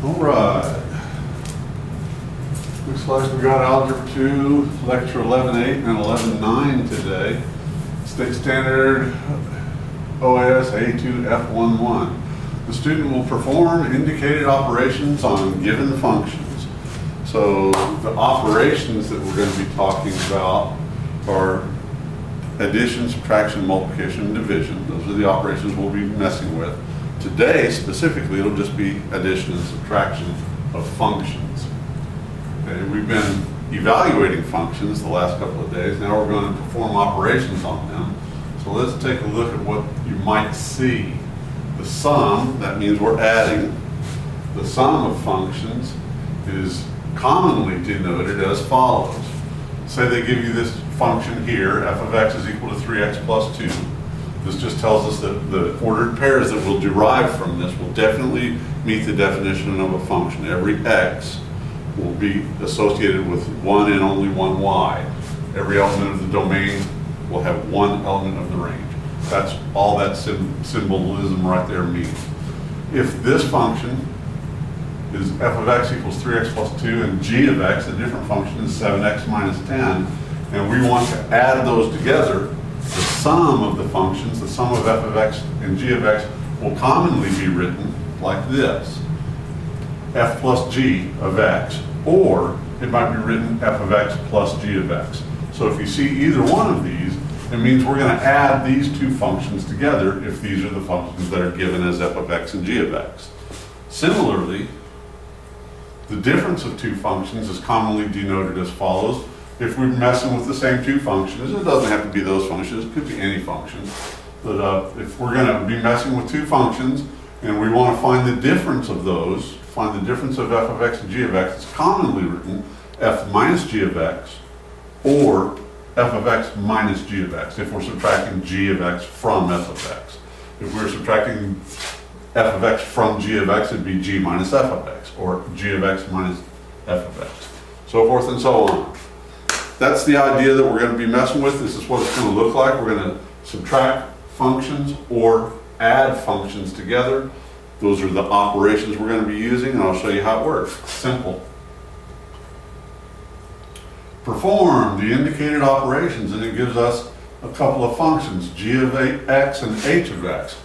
All right. Looks like we got Algebra 2, Lecture 11.8 and 11.9 today. State Standard OAS A2 F11. The student will perform indicated operations on given functions. So the operations that we're going to be talking about are addition, subtraction, multiplication, and division. Those are the operations we'll be messing with. Today, specifically, it'll just be addition and subtraction of functions. Okay, we've been evaluating functions the last couple of days. Now we're going to perform operations on them. So let's take a look at what you might see. The sum, that means we're adding. The sum of functions is commonly denoted as follows. Say they give you this function here, f of x is equal to 3x plus 2. This just tells us that the ordered pairs that we'll derive from this will definitely meet the definition of a function. Every x will be associated with one and only one y. Every element of the domain will have one element of the range. That's all that symbolism right there means. If this function is f of x equals 3x plus 2 and g of x, a different function, is 7x minus 10, and we want to add those together, the sum of the functions, the sum of f of x and g of x, will commonly be written like this: f plus g of x, or it might be written f of x plus g of x. So if you see either one of these, it means we're going to add these two functions together if these are the functions that are given as f of x and g of x. Similarly, the difference of two functions is commonly denoted as follows. If we're messing with the same two functions, it doesn't have to be those functions, it could be any function. But if we're going to be messing with two functions and we want to find the difference of those, find the difference of f of x and g of x, it's commonly written f minus g of x or f of x minus g of x if we're subtracting g of x from f of x. If we're subtracting f of x from g of x, it'd be g minus f of x, or g of x minus f of x, so forth and so on. That's the idea that we're going to be messing with. This is what it's going to look like. We're going to subtract functions or add functions together. Those are the operations we're going to be using, and I'll show you how it works. Simple. Perform the indicated operations, and it gives us a couple of functions, g of x and h of x.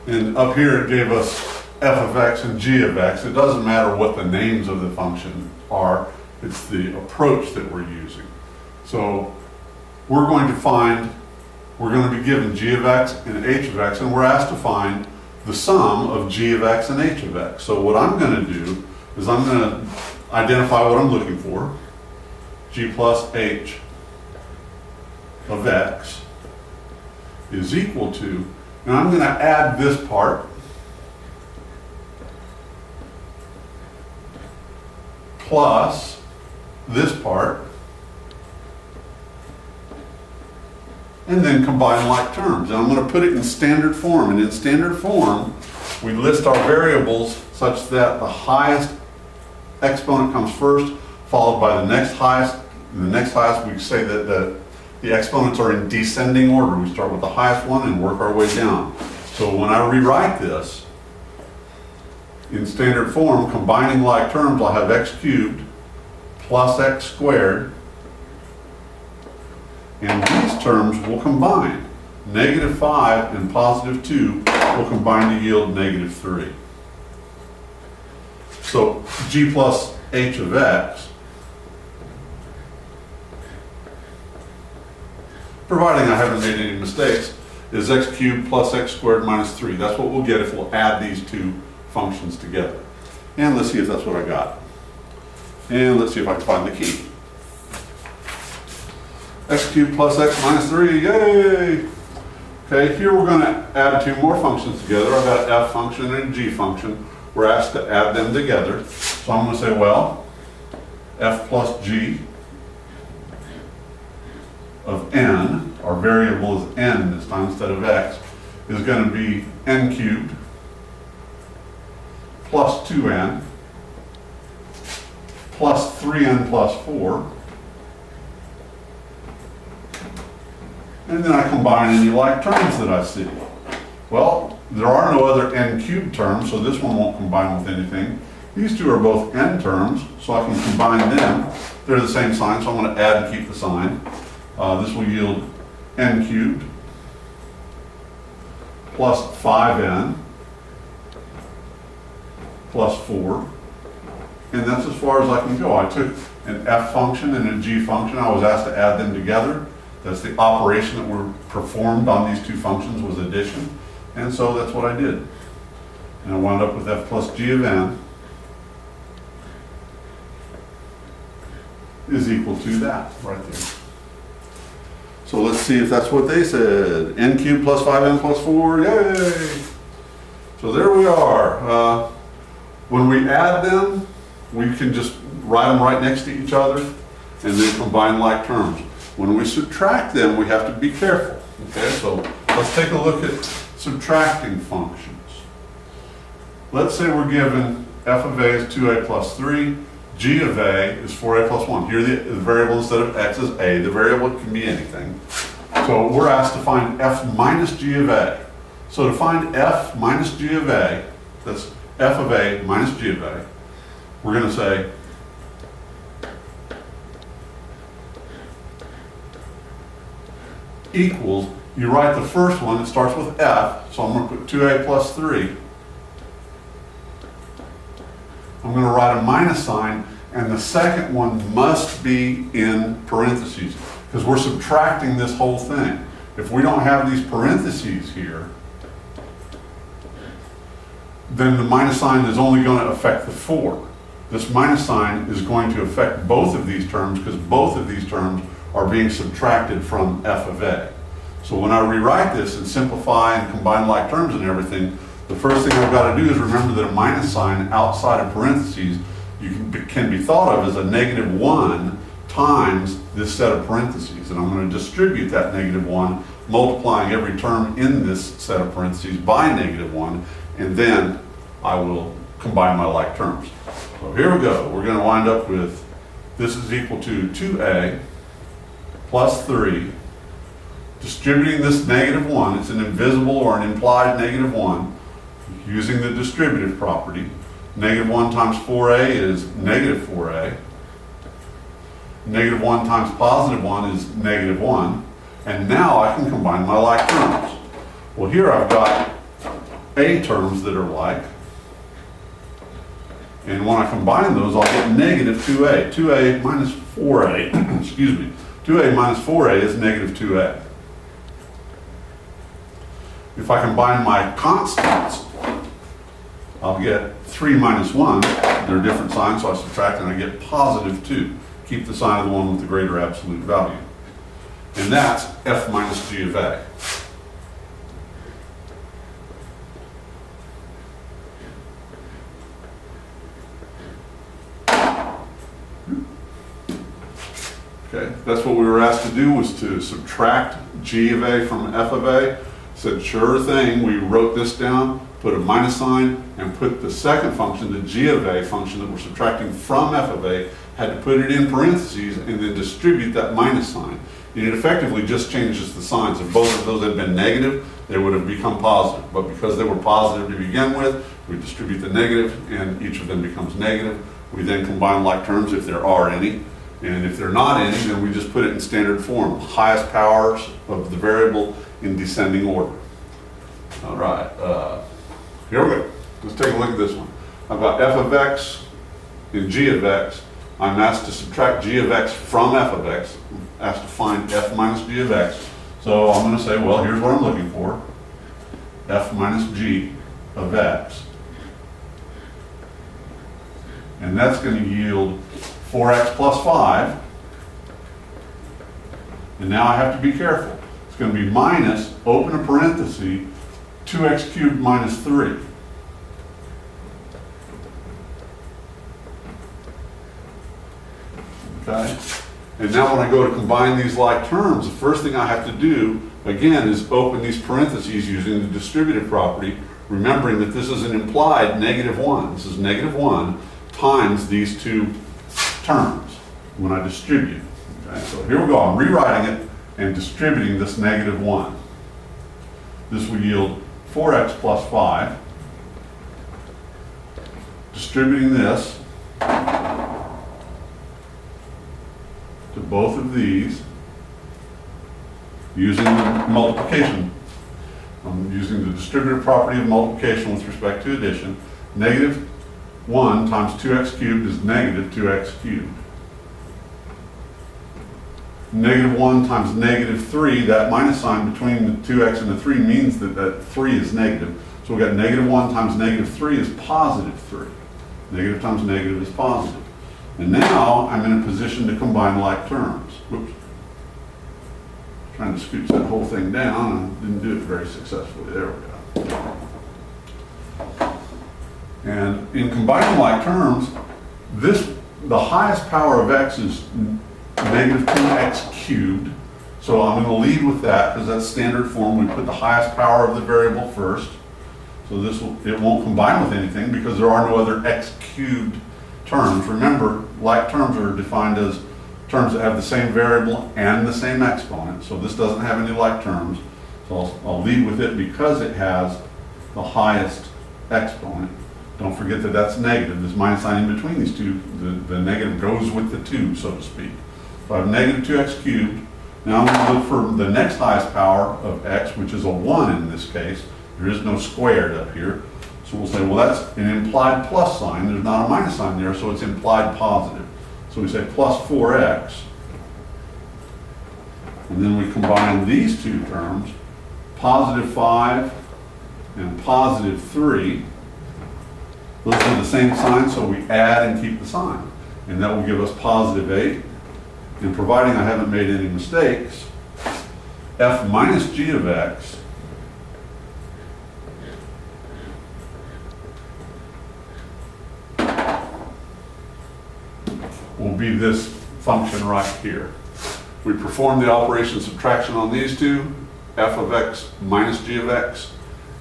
And up here it gave us f of x and g of x. It doesn't matter what the names of the function are, it's the approach that we're using. So we're going to be given g of x and h of x, and we're asked to find the sum of g of x and h of x. So what I'm going to do is I'm going to identify what I'm looking for. G plus h of x is equal to, and I'm going to add this part plus this part, and then combine like terms. And I'm going to put it in standard form. And in standard form, we list our variables such that the highest exponent comes first, followed by the next highest. And the next highest, we say that the exponents are in descending order. We start with the highest one and work our way down. So when I rewrite this in standard form, combining like terms, I'll have x cubed plus x squared. And these terms will combine. Negative 5 and positive 2 will combine to yield negative 3. So g plus h of x, providing I haven't made any mistakes, is x cubed plus x squared minus 3. That's what we'll get if we'll add these two functions together. And let's see if that's what I got. And let's see if I can find the key. X cubed plus x minus 3, yay! Okay, here we're going to add two more functions together. I've got an f function and a g function. We're asked to add them together. So I'm going to say, well, f plus g of n, our variable is n this time instead of x, is going to be n cubed plus 2n plus 3n plus 4. And then I combine any like terms that I see. Well, there are no other n cubed terms, so this one won't combine with anything. These two are both n terms, so I can combine them. They're the same sign, so I'm going to add and keep the sign. This will yield n cubed plus 5n plus 4. And that's as far as I can go. I took an f function and a g function. I was asked to add them together. That's the operation that were performed on these two functions was addition. And so that's what I did. And I wound up with f plus g of n is equal to that right there. So let's see if that's what they said. N cubed plus 5n plus 4, yay! So there we are. When we add them, we can just write them right next to each other and then combine like terms. When we subtract them, we have to be careful. Okay, so let's take a look at subtracting functions. Let's say we're given f of a is 2a plus 3, g of a is 4a plus 1. Here the variable instead of x is a. The variable can be anything. So we're asked to find f minus g of a. So to find f minus g of a, that's f of a minus g of a, we're going to say equals, you write the first one, it starts with f, so I'm going to put 2a plus 3. I'm going to write a minus sign, and the second one must be in parentheses, because we're subtracting this whole thing. If we don't have these parentheses here, then the minus sign is only going to affect the 4. This minus sign is going to affect both of these terms, because both of these terms are being subtracted from f of a. So when I rewrite this and simplify and combine like terms and everything, the first thing I've got to do is remember that a minus sign outside of parentheses can be thought of as a -1 times this set of parentheses. And I'm going to distribute that -1, multiplying every term in this set of parentheses by -1, and then I will combine my like terms. So here we go. We're going to wind up with, this is equal to 2a plus 3, distributing this -1, it's an invisible or an implied -1, using the distributive property. -1 times 4a is -4a. -1 times +1 is -1. And now I can combine my like terms. Well, here I've got a terms that are like. And when I combine those, I'll get -2a. 2a minus 4a, excuse me. 2a minus 4a is -2a. If I combine my constants, I'll get 3 minus 1. They're different signs, so I subtract and I get +2. Keep the sign of the one with the greater absolute value. And that's f minus g of a. Okay, that's what we were asked to do, was to subtract g of a from f of a. Said sure thing, we wrote this down, put a minus sign, and put the second function, the g of a function that we're subtracting from f of a, had to put it in parentheses and then distribute that minus sign. And it effectively just changes the signs. If both of those had been negative, they would have become positive. But because they were positive to begin with, we distribute the negative and each of them becomes negative. We then combine like terms if there are any. And if there are not any, then we just put it in standard form. Highest powers of the variable in descending order. All right, here we go. Let's take a look at this one. I've got f of x and g of x. I'm asked to subtract g of x from f of x. I'm asked to find f minus g of x. So I'm going to say, well, here's what I'm looking for. F minus g of x. And that's going to yield 4x plus 5. And now I have to be careful. It's going to be minus, open a parenthesis, 2x cubed minus 3. Okay? And now when I go to combine these like terms, the first thing I have to do, again, is open these parentheses using the distributive property, remembering that this is an implied -1. This is -1 times these two terms when I distribute. Okay? So here we go. I'm rewriting it and distributing this -1. This will yield 4x plus 5. distributing this to both of these using the multiplication. I'm using the distributive property of multiplication with respect to addition. Negative 1 times 2x cubed is negative 2x cubed. Negative 1 times negative 3, that minus sign between the 2x and the 3 means that 3 is negative. So we've got negative 1 times negative 3 is positive 3. Negative times negative is positive. And now I'm in a position to combine like terms. Whoops. Trying to scooch that whole thing down and didn't do it very successfully. There we go. And in combining like terms, the highest power of x is negative 2x cubed. So I'm going to lead with that because that's standard form. We put the highest power of the variable first. So it won't combine with anything because there are no other x cubed terms. Remember, like terms are defined as terms that have the same variable and the same exponent. So this doesn't have any like terms. So I'll lead with it because it has the highest exponent. Don't forget that that's negative. There's minus sign in between these two. The negative goes with the 2, so to speak. So I have negative 2x cubed. Now I'm going to look for the next highest power of x, which is a 1 in this case. There is no squared up here. So we'll say, well, that's an implied plus sign. There's not a minus sign there, so it's implied positive. So we say plus 4x. And then we combine these two terms, positive 5 and positive 3. Those are the same sign, so we add and keep the sign. And that will give us positive 8. And providing I haven't made any mistakes, f minus g of x will be this function right here. We perform the operation subtraction on these two, f of x minus g of x,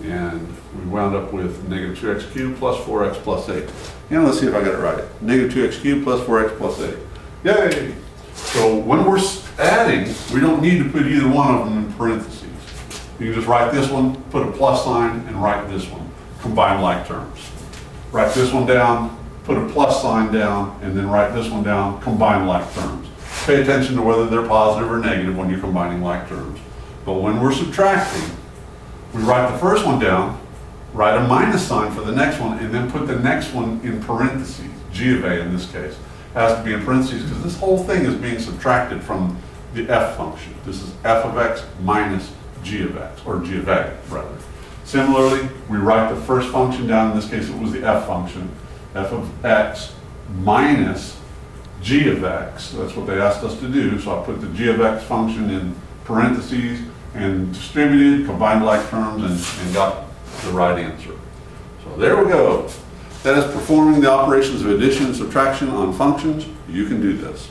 and we wound up with negative 2x cubed plus 4x plus 8. And let's see if I got it right. Negative 2x cubed plus 4x plus 8. Yay! So when we're adding, we don't need to put either one of them in parentheses. You can just write this one, put a plus sign, and write this one. Combine like terms. Write this one down, put a plus sign down, and then write this one down, combine like terms. Pay attention to whether they're positive or negative when you're combining like terms. But when we're subtracting, we write the first one down, write a minus sign for the next one, and then put the next one in parentheses, g of a in this case. Has to be in parentheses because this whole thing is being subtracted from the f function. This is f of x minus g of x, or g of a, rather. Similarly, we write the first function down. In this case, it was the f function. F of x minus g of x. That's what they asked us to do. So I put the g of x function in parentheses and distributed, combined like terms, and got the right answer. So there we go. That is performing the operations of addition and subtraction on functions. You can do this.